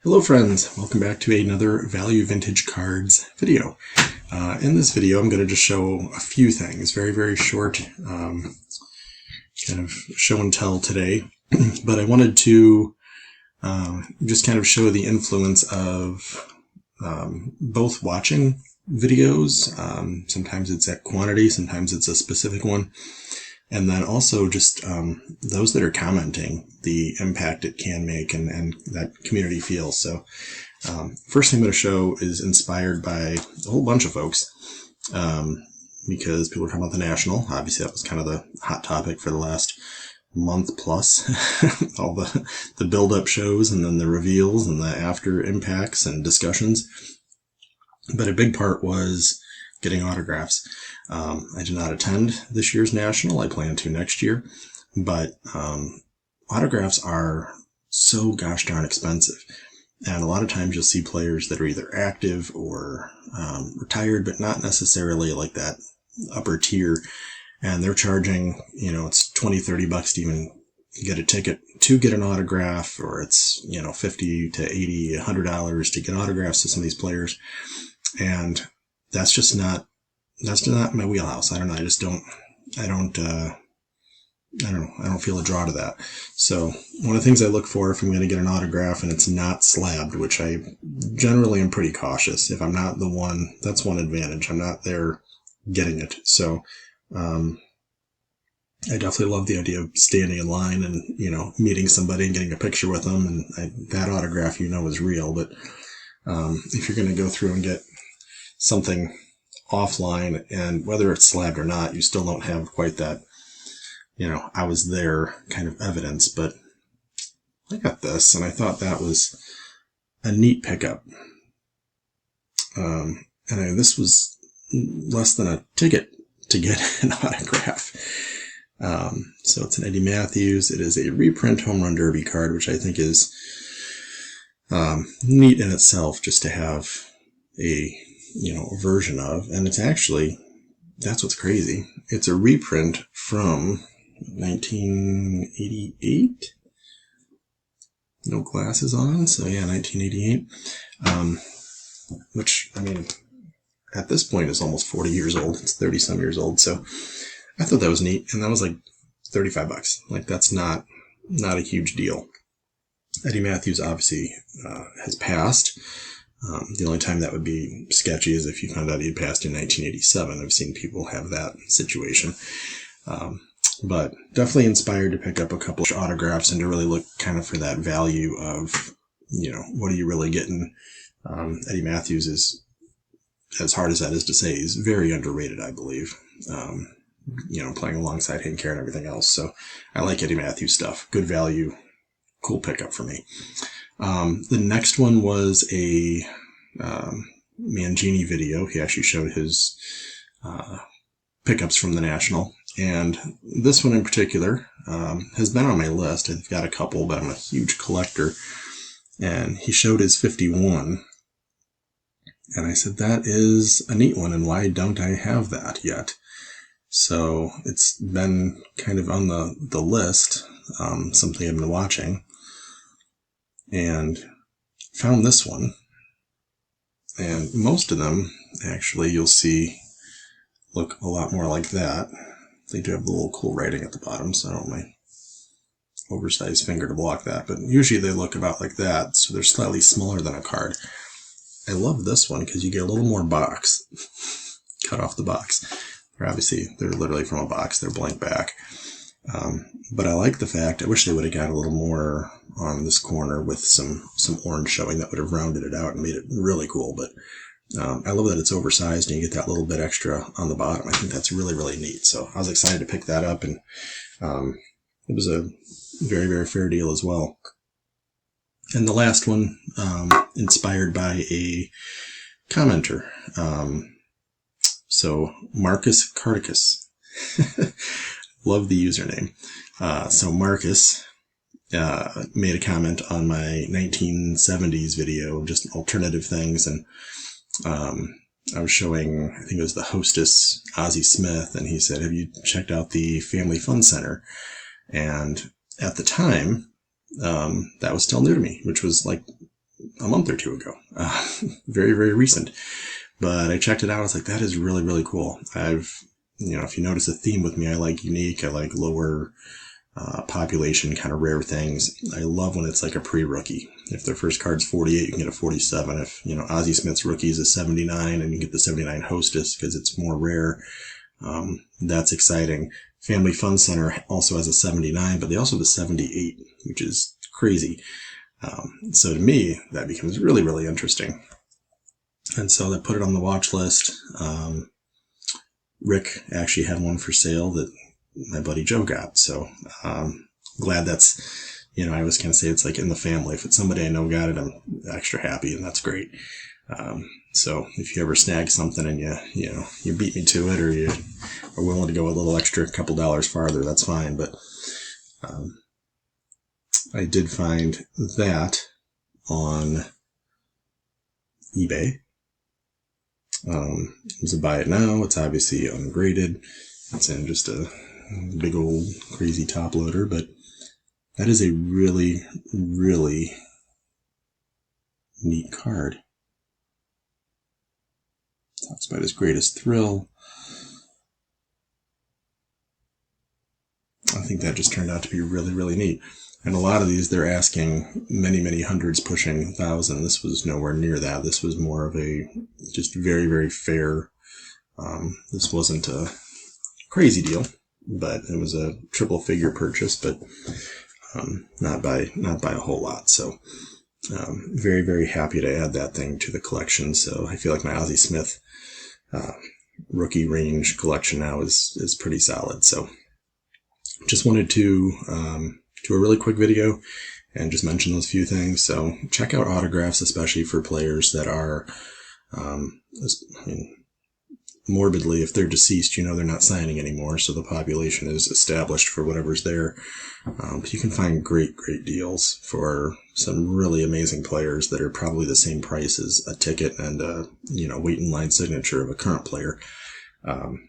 Hello friends, welcome back to another Value Vintage Cards video. In this video I'm going to just show a few things, very short kind of show and tell today, but I wanted to just kind of show the influence of both watching videos, sometimes it's at quantity, sometimes it's a specific one, and then also just those that are commenting, the impact it can make and that community feels. So first thing I'm going to show is inspired by a whole bunch of folks because people are talking about the National. Obviously that was kind of the hot topic for the last month plus. All the build-up shows and then the reveals and the after impacts and discussions. But a big part was getting autographs. I did not attend this year's National. I plan to next year. But autographs are so gosh darn expensive. And a lot of times you'll see players that are either active or retired, but not necessarily like that upper tier. And they're charging, it's $20-$30 to even get a ticket to get an autograph, or it's, $50 to $80, $100 to get autographs to some of these players. And that's just not my wheelhouse. I don't know. I don't feel a draw to that. So one of the things I look for if I'm going to get an autograph and it's not slabbed, which I generally am pretty cautious. If I'm not the one, that's one advantage. I'm not there getting it. So, I definitely love the idea of standing in line and, meeting somebody and getting a picture with them. And that autograph, is real. But, if you're going to go through and get something offline, and whether it's slabbed or not, you still don't have quite that, I was there kind of evidence. But I got this, and I thought that was a neat pickup. This was less than a ticket to get an autograph. So it's an Eddie Matthews. It is a reprint Home Run Derby card, which I think is neat in itself, just to have a version of. And it's actually, that's what's crazy. It's a reprint from 1988. No glasses on, so yeah, 1988. Which, at this point is almost 40 years old. It's 30 some years old. So I thought that was neat. And that was like $35. Like, that's not a huge deal. Eddie Matthews obviously has passed. The only time that would be sketchy is if you found out he had passed in 1987. I've seen people have that situation. But definitely inspired to pick up a couple of autographs and to really look kind of for that value of, what are you really getting? Eddie Matthews is, as hard as that is to say, he's very underrated, I believe. Playing alongside Hincare and everything else. So I like Eddie Matthews stuff. Good value. Cool pickup for me. The next one was a Mangini video. He actually showed his pickups from the National. And this one in particular has been on my list. I've got a couple, but I'm a huge collector. And he showed his 51. And I said, that is a neat one, and why don't I have that yet? So it's been kind of on the list, something I've been watching. And found this one. And most of them, actually, you'll see look a lot more like that. They do have the little cool writing at the bottom, so I don't want my oversized finger to block that. But usually they look about like that, so they're slightly smaller than a card. I love this one because you get a little more box. Cut off the box. They're literally from a box. They're blank back. But I like the fact, I wish they would have got a little more on this corner with some orange showing. That would have rounded it out and made it really cool. But I love that it's oversized and you get that little bit extra on the bottom. I think that's really neat. So I was excited to pick that up, and it was a very fair deal as well. And the last one, inspired by a commenter. So Marcus Cardicus. Love the username. So Marcus made a comment on my 1970s video, just alternative things. And I was showing, I think it was the hostess, Azie Smith, and he said, have you checked out the Family Fun Center? And at the time, that was still new to me, which was like a month or two ago. Very, very recent. But I checked it out. I was like, that is really, really cool. If you notice a theme with me, I like unique. I like lower population, kind of rare things. I love when it's like a pre-rookie. If their first card's 48, you can get a 47. If, Azie Smith's rookie is a 79 and you get the 79 Hostess because it's more rare, that's exciting. Family Fun Center also has a 79, but they also have a 78, which is crazy. So to me, that becomes really, really interesting. And so I put it on the watch list. Rick actually had one for sale that my buddy Joe got. So glad that's, I always kind of say it's like in the family. If it's somebody I know got it, I'm extra happy, and that's great. So if you ever snag something and you beat me to it, or you are willing to go a little extra, couple dollars farther, that's fine. But I did find that on eBay. It's a buy it now. It's obviously ungraded. It's in just a big old crazy top loader, but that is a really, really neat card. Talks about his greatest thrill. I think that just turned out to be really, really neat. And a lot of these, they're asking many, many hundreds, pushing 1,000. This was nowhere near that. This was more of a just very, very fair. This wasn't a crazy deal, but it was a triple figure purchase, but not by a whole lot. So very, very happy to add that thing to the collection. So I feel like my Azie Smith rookie range collection now is pretty solid. So just wanted to do a really quick video and just mention those few things. So check out autographs, especially for players that are, morbidly, if they're deceased, they're not signing anymore. So the population is established for whatever's there. But you can find great, great deals for some really amazing players that are probably the same price as a ticket and a, wait in line signature of a current player.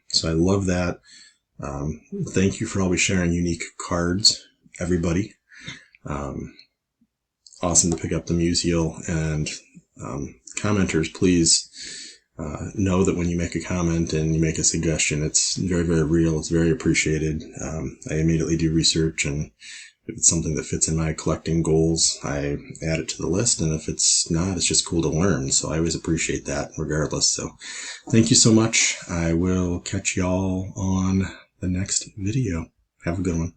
So I love that. Thank you for always sharing unique cards, everybody. Awesome to pick up the Musial, and commenters, please know that when you make a comment and you make a suggestion, it's very, very real. It's very appreciated. I immediately do research, and if it's something that fits in my collecting goals, I add it to the list, and if it's not, it's just cool to learn. So I always appreciate that regardless. So thank you so much. I will catch y'all on the next video. Have a good one.